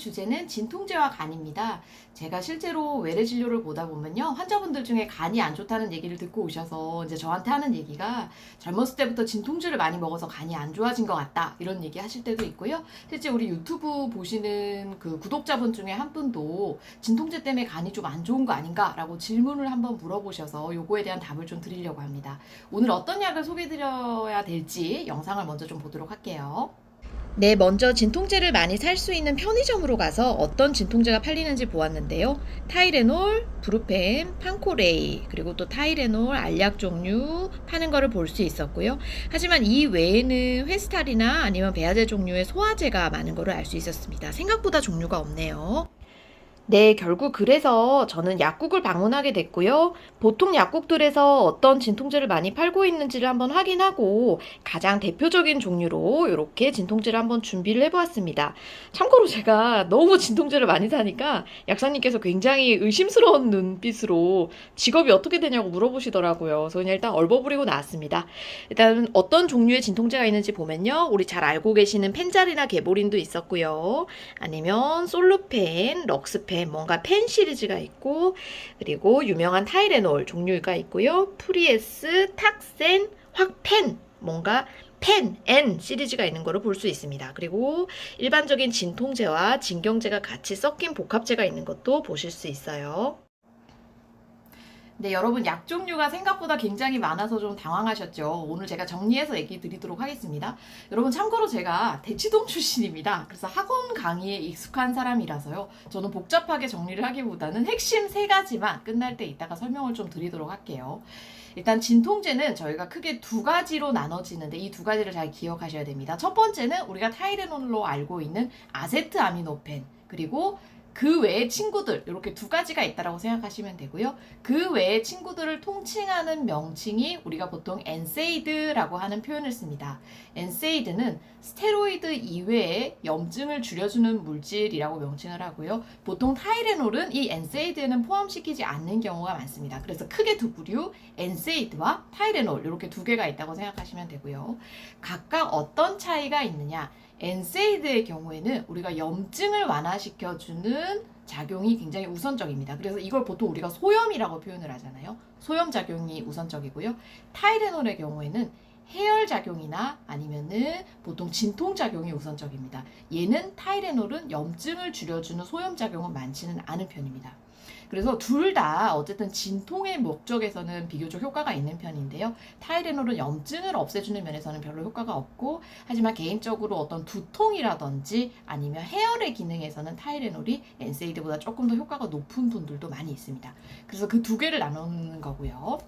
주제는 진통제와 간입니다. 제가 실제로 외래 진료를 보다 보면요. 환자분들 중에 간이 안 좋다는 얘기를 듣고 오셔서 이제 저한테 하는 얘기가 젊었을 때부터 진통제를 많이 먹어서 간이 안 좋아진 것 같다. 이런 얘기 하실 때도 있고요. 실제 우리 유튜브 보시는 그 구독자분 중에 한 분도 진통제 때문에 간이 좀 안 좋은 거 아닌가라고 질문을 한번 물어보셔서 요거에 대한 답을 좀 드리려고 합니다. 오늘 어떤 약을 소개해드려야 될지 영상을 먼저 좀 보도록 할게요. 네, 먼저 진통제를 많이 살 수 있는 편의점으로 가서 어떤 진통제가 팔리는지 보았는데요. 타이레놀, 브루펜, 판코레이, 그리고 또 타이레놀, 알약 종류 파는 거를 볼 수 있었고요. 하지만 이 외에는 회스탈이나 아니면 배아제 종류의 소화제가 많은 거를 알 수 있었습니다. 생각보다 종류가 없네요. 네, 결국 그래서 저는 약국을 방문하게 됐고요. 보통 약국들에서 어떤 진통제를 많이 팔고 있는지를 한번 확인하고 가장 대표적인 종류로 이렇게 진통제를 한번 준비를 해보았습니다. 참고로 제가 너무 진통제를 많이 사니까 약사님께서 굉장히 의심스러운 눈빛으로 직업이 어떻게 되냐고 물어보시더라고요. 그래서 그냥 일단 얼버무리고 나왔습니다. 일단 어떤 종류의 진통제가 있는지 보면요. 우리 잘 알고 계시는 펜자리나 게보린도 있었고요. 아니면 솔루펜, 럭스펜, 뭔가 펜 시리즈가 있고, 그리고 유명한 타이레놀 종류가 있고요. 프리에스, 탁센, 확펜, 뭔가 펜, N 시리즈가 있는 거를 볼 수 있습니다. 그리고 일반적인 진통제와 진경제가 같이 섞인 복합제가 있는 것도 보실 수 있어요. 네, 여러분 약 종류가 생각보다 굉장히 많아서 좀 당황하셨죠. 오늘 제가 정리해서 얘기 드리도록 하겠습니다. 여러분 참고로 제가 대치동 출신입니다. 그래서 학원 강의에 익숙한 사람이라서요. 저는 복잡하게 정리를 하기보다는 핵심 3가지만 끝날 때 이따가 설명을 좀 드리도록 할게요. 일단 진통제는 저희가 크게 2가지로 나눠지는데 이 2가지를 잘 기억하셔야 됩니다. 첫 번째는 우리가 타이레놀로 알고 있는 아세트아미노펜, 그리고 그 외의 친구들, 이렇게 2가지가 있다라고 생각하시면 되고요. 그 외의 친구들을 통칭하는 명칭이 우리가 보통 엔세이드라고 하는 표현을 씁니다. 엔세이드는 스테로이드 이외에 염증을 줄여주는 물질이라고 명칭을 하고요. 보통 타이레놀은 이 엔세이드에는 포함시키지 않는 경우가 많습니다. 그래서 크게 2부류, 엔세이드와 타이레놀 이렇게 2개가 있다고 생각하시면 되고요. 각각 어떤 차이가 있느냐? 엔세이드의 경우에는 우리가 염증을 완화시켜주는 작용이 굉장히 우선적입니다. 그래서 이걸 보통 우리가 소염이라고 표현을 하잖아요. 소염 작용이 우선적이고요. 타이레놀의 경우에는 해열 작용이나 아니면은 보통 진통 작용이 우선적입니다. 얘는 타이레놀은 염증을 줄여주는 소염 작용은 많지는 않은 편입니다. 그래서 둘 다 어쨌든 진통의 목적에서는 비교적 효과가 있는 편인데요. 타이레놀은 염증을 없애주는 면에서는 별로 효과가 없고, 하지만 개인적으로 어떤 두통이라든지 아니면 해열의 기능에서는 타이레놀이 엔세이드보다 조금 더 효과가 높은 분들도 많이 있습니다. 그래서 그 2개를 나누는 거고요.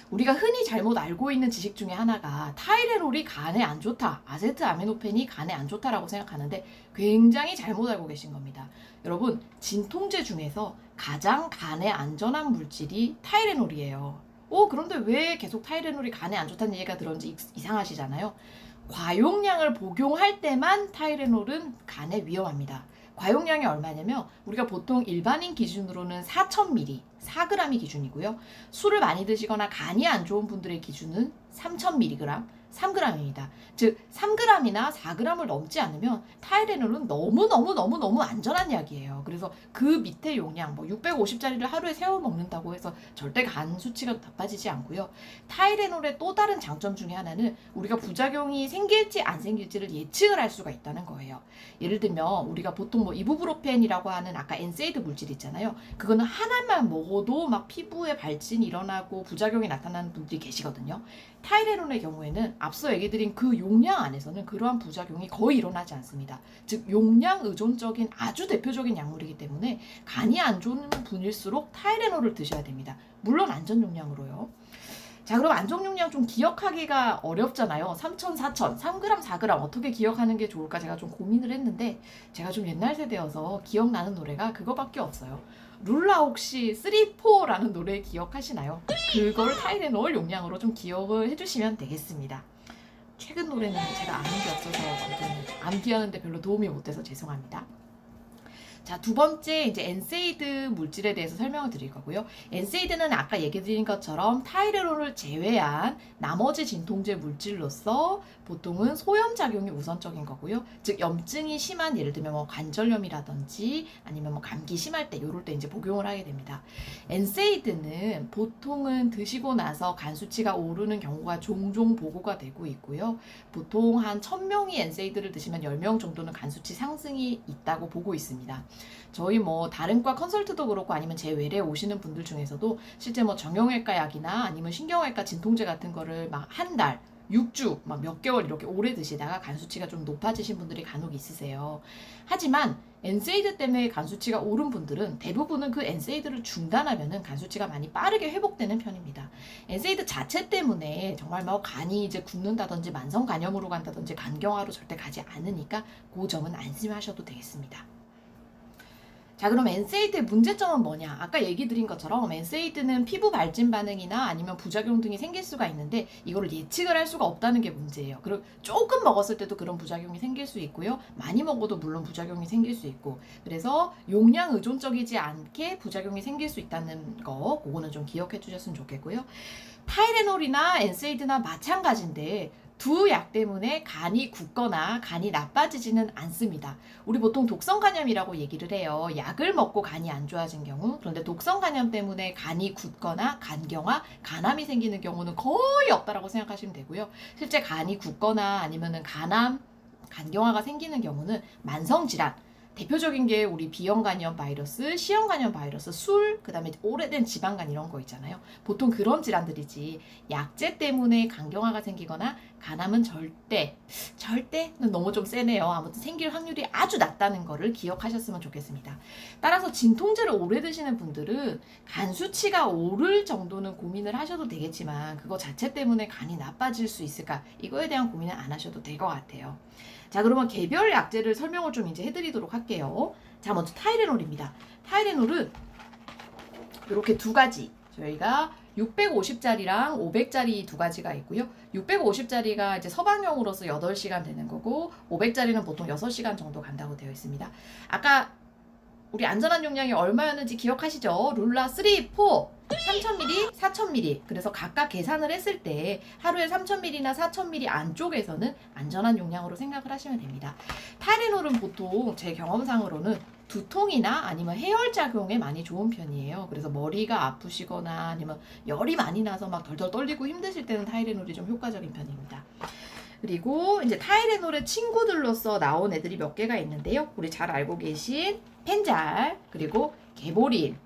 우리가 흔히 잘못 알고 있는 지식 중에 하나가 타이레놀이 간에 안 좋다, 아세트아미노펜이 간에 안 좋다라고 생각하는데 굉장히 잘못 알고 계신 겁니다. 여러분, 진통제 중에서 가장 간에 안전한 물질이 타이레놀이에요. 그런데 왜 계속 타이레놀이 간에 안 좋다는 얘기가 들었는지 이상하시잖아요. 과용량을 복용할 때만 타이레놀은 간에 위험합니다. 과용량이 얼마냐면 우리가 보통 일반인 기준으로는 4000ml, 4g이 기준이고요. 술을 많이 드시거나 간이 안 좋은 분들의 기준은 3000mg, 3g입니다. 즉 3g이나 4g을 넘지 않으면 타이레놀은 너무 안전한 약이에요. 그래서 그 밑에 용량 650짜리를 하루에 세워 먹는다고 해서 절대 간 수치가 나빠지지 않고요. 타이레놀의 또 다른 장점 중에 하나는 우리가 부작용이 생길지 안 생길지를 예측을 할 수가 있다는 거예요. 예를 들면 우리가 보통 이부브로펜이라고 하는 아까 엔세이드 물질 있잖아요. 그거는 하나만 먹어도 막 피부에 발진이 일어나고 부작용이 나타나는 분들이 계시거든요. 타이레놀의 경우에는 앞서 얘기 드린 그 용량 안에서는 그러한 부작용이 거의 일어나지 않습니다. 즉 용량 의존적인 아주 대표적인 약물이기 때문에 간이 안 좋은 분일수록 타이레놀을 드셔야 됩니다. 물론 안전 용량으로요. 자, 그럼 안전 용량 좀 기억하기가 어렵잖아요. 3000, 4000, 3g, 4g 어떻게 기억하는 게 좋을까 제가 좀 고민을 했는데, 제가 좀 옛날 세대여서 기억나는 노래가 그거밖에 없어요. 룰라 혹시 3, 4라는 노래 기억하시나요? 그걸 타이레놀 용량으로 좀 기억을 해주시면 되겠습니다. 최근 노래는 제가 아는 게 없어서 암기하는데 별로 도움이 못 돼서 죄송합니다. 자, 두 번째 이제 엔세이드 물질에 대해서 설명을 드릴 거고요. 엔세이드는 아까 얘기 드린 것처럼 타이레놀을 제외한 나머지 진통제 물질로서 보통은 소염 작용이 우선적인 거고요. 즉 염증이 심한 예를 들면 뭐 관절염이라든지 아니면 뭐 감기 심할 때 요럴 때 이제 복용을 하게 됩니다. 엔세이드는 보통은 드시고 나서 간 수치가 오르는 경우가 종종 보고가 되고 있고요. 보통 한 1000명이 엔세이드를 드시면 10명 정도는 간 수치 상승이 있다고 보고 있습니다. 저희 뭐 다른 과 컨설트도 그렇고 아니면 제 외래에 오시는 분들 중에서도 실제 뭐 정형외과 약이나 아니면 신경외과 진통제 같은 거를 막 한 달 6주, 막 몇 개월 이렇게 오래 드시다가 간 수치가 좀 높아지신 분들이 간혹 있으세요. 하지만 엔세이드 때문에 간 수치가 오른 분들은 대부분은 그 엔세이드를 중단하면은 간 수치가 많이 빠르게 회복되는 편입니다. 엔세이드 자체 때문에 정말 뭐 간이 이제 굳는다든지 만성 간염으로 간다든지 간경화로 절대 가지 않으니까 그 점은 안심하셔도 되겠습니다. 자, 그럼 엔세이드의 문제점은 뭐냐? 아까 얘기 드린 것처럼 엔세이드는 피부 발진 반응이나 아니면 부작용 등이 생길 수가 있는데 이거를 예측을 할 수가 없다는 게 문제예요. 그리고 조금 먹었을 때도 그런 부작용이 생길 수 있고요. 많이 먹어도 물론 부작용이 생길 수 있고, 그래서 용량 의존적이지 않게 부작용이 생길 수 있다는 거, 그거는 좀 기억해 주셨으면 좋겠고요. 타이레놀이나 엔세이드나 마찬가지인데 두 약 때문에 간이 굳거나 간이 나빠지지는 않습니다. 우리 보통 독성 간염이라고 얘기를 해요. 약을 먹고 간이 안 좋아진 경우. 그런데 독성 간염 때문에 간이 굳거나 간경화, 간암이 생기는 경우는 거의 없다라고 생각하시면 되고요. 실제 간이 굳거나 아니면은 간암, 간경화가 생기는 경우는 만성 질환, 대표적인 게 우리 B형간염 바이러스, C형간염 바이러스, 술, 그 다음에 오래된 지방간 이런 거 있잖아요. 보통 그런 질환들이지 약제 때문에 간경화가 생기거나 간암은 절대는 너무 좀 세네요. 아무튼 생길 확률이 아주 낮다는 거를 기억하셨으면 좋겠습니다. 따라서 진통제를 오래 드시는 분들은 간 수치가 오를 정도는 고민을 하셔도 되겠지만 그거 자체 때문에 간이 나빠질 수 있을까? 이거에 대한 고민은 안 하셔도 될 것 같아요. 자, 그러면 개별 약제를 설명을 좀 이제 해드리도록 할게요. 자, 먼저 타이레놀입니다. 타이레놀은 이렇게 두 가지, 저희가 650짜리랑 500짜리 두 가지가 있고요. 650짜리가 이제 서방용으로서 8시간 되는 거고 500짜리는 보통 6시간 정도 간다고 되어 있습니다. 아까 우리 안전한 용량이 얼마였는지 기억하시죠? 룰라 3, 4 3000ml, 4000ml. 그래서 각각 계산을 했을 때 하루에 3000ml나 4000ml 안쪽에서는 안전한 용량으로 생각을 하시면 됩니다. 타이레놀은 보통 제 경험상으로는 두통이나 아니면 해열작용에 많이 좋은 편이에요. 그래서 머리가 아프시거나 아니면 열이 많이 나서 막 덜덜 떨리고 힘드실 때는 타이레놀이 좀 효과적인 편입니다. 그리고 이제 타이레놀의 친구들로서 나온 애들이 몇 개가 있는데요. 우리 잘 알고 계신 펜잘, 그리고 게보린,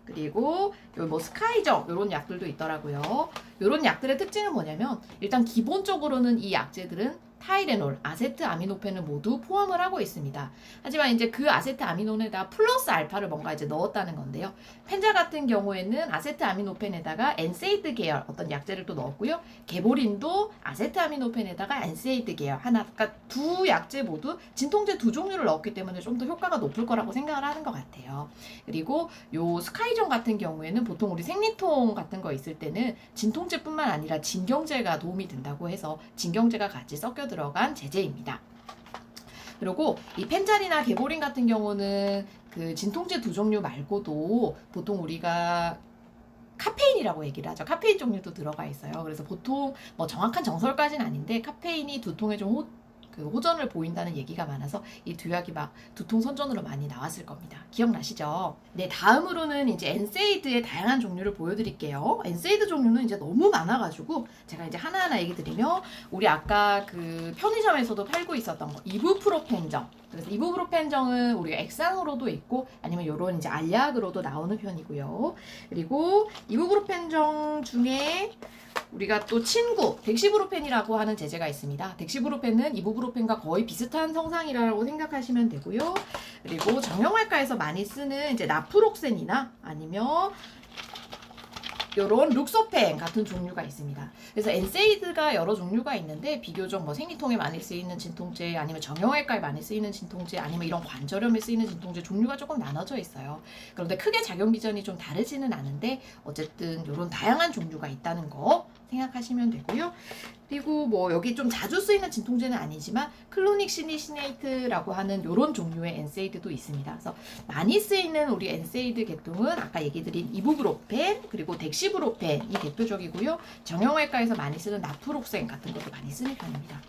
그리고 뭐 스카이적 이런 약들도 있더라고요. 이런 약들의 특징은 뭐냐면 일단 기본적으로는 이 약제들은 타이레놀, 아세트아미노펜을 모두 포함을 하고 있습니다. 하지만 이제 그 아세트아미노펜에다 플러스 알파를 뭔가 이제 넣었다는 건데요. 펜자 같은 경우에는 아세트아미노펜에다가 엔세이드 계열 어떤 약제를 또 넣었고요. 게보린도 아세트아미노펜에다가 엔세이드 계열 하나, 그러니까 두 약제 모두 진통제 두 종류를 넣었기 때문에 좀 더 효과가 높을 거라고 생각을 하는 것 같아요. 그리고 요 스카이정 같은 경우에는 보통 우리 생리통 같은 거 있을 때는 진통제뿐만 아니라 진경제가 도움이 된다고 해서 진경제가 같이 섞여 들어간 제제입니다. 그리고 이 펜자리나 게보린 같은 경우는 그 진통제 두 종류 말고도 보통 우리가 카페인이라고 얘기를 하죠. 카페인 종류도 들어가 있어요. 그래서 보통 뭐 정확한 정설까지는 아닌데 카페인이 두통에 좀 호전을 보인다는 얘기가 많아서 이 두 약이 막 두통 선전으로 많이 나왔을 겁니다. 기억나시죠? 네, 다음으로는 이제 엔세이드의 다양한 종류를 보여드릴게요. 엔세이드 종류는 이제 너무 많아가지고 제가 이제 하나하나 얘기 드리면 우리 아까 그 편의점에서도 팔고 있었던 거 이부프로펜정. 그래서 이부프로펜정은 우리가 액상으로도 있고 아니면 요런 이제 알약으로도 나오는 편이고요. 그리고 이부프로펜정 중에 우리가 또 친구 덱시브로펜이라고 하는 제제가 있습니다. 덱시브로펜은 이부프로펜과 거의 비슷한 성상이라고 생각하시면 되고요. 그리고 정형외과에서 많이 쓰는 이제 나프록센이나 아니면 요런 룩소펜 같은 종류가 있습니다. 그래서 엔세이드가 여러 종류가 있는데 비교적 뭐 생리통에 많이 쓰이는 진통제 아니면 정형외과에 많이 쓰이는 진통제 아니면 이런 관절염에 쓰이는 진통제 종류가 조금 나눠져 있어요. 그런데 크게 작용 기전이 좀 다르지는 않은데 어쨌든 요런 다양한 종류가 있다는 거 생각하시면 되고요. 그리고 뭐 여기 좀 자주 쓰이는 진통제는 아니지만 클로닉 시니시네이트라고 하는 이런 종류의 엔세이드도 있습니다. 그래서 많이 쓰이는 우리 엔세이드 계통은 아까 얘기 드린 이부브로펜 그리고 덱시브로펜이 대표적이고요. 정형외과에서 많이 쓰는 나프록센 같은 것도 많이 쓰는 편입니다.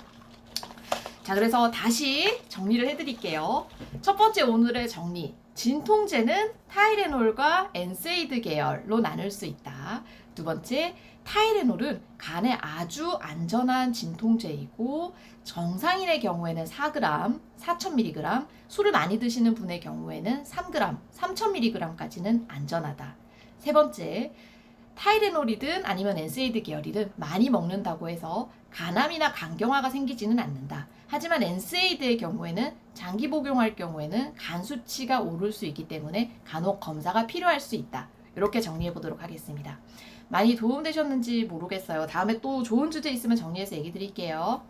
자, 그래서 다시 정리를 해드릴게요. 첫 번째 오늘의 정리. 진통제는 타이레놀과 엔세이드 계열로 나눌 수 있다. 두 번째, 타이레놀은 간에 아주 안전한 진통제이고 정상인의 경우에는 4g, 4000mg, 술을 많이 드시는 분의 경우에는 3g, 3000mg까지는 안전하다. 세 번째, 타이레놀이든 아니면 엔세이드 계열이든 많이 먹는다고 해서 간암이나 간경화가 생기지는 않는다. 하지만 엔세이드의 경우에는 장기 복용할 경우에는 간 수치가 오를 수 있기 때문에 간혹 검사가 필요할 수 있다. 이렇게 정리해 보도록 하겠습니다. 많이 도움되셨는지 모르겠어요. 다음에 또 좋은 주제 있으면 정리해서 얘기 드릴게요.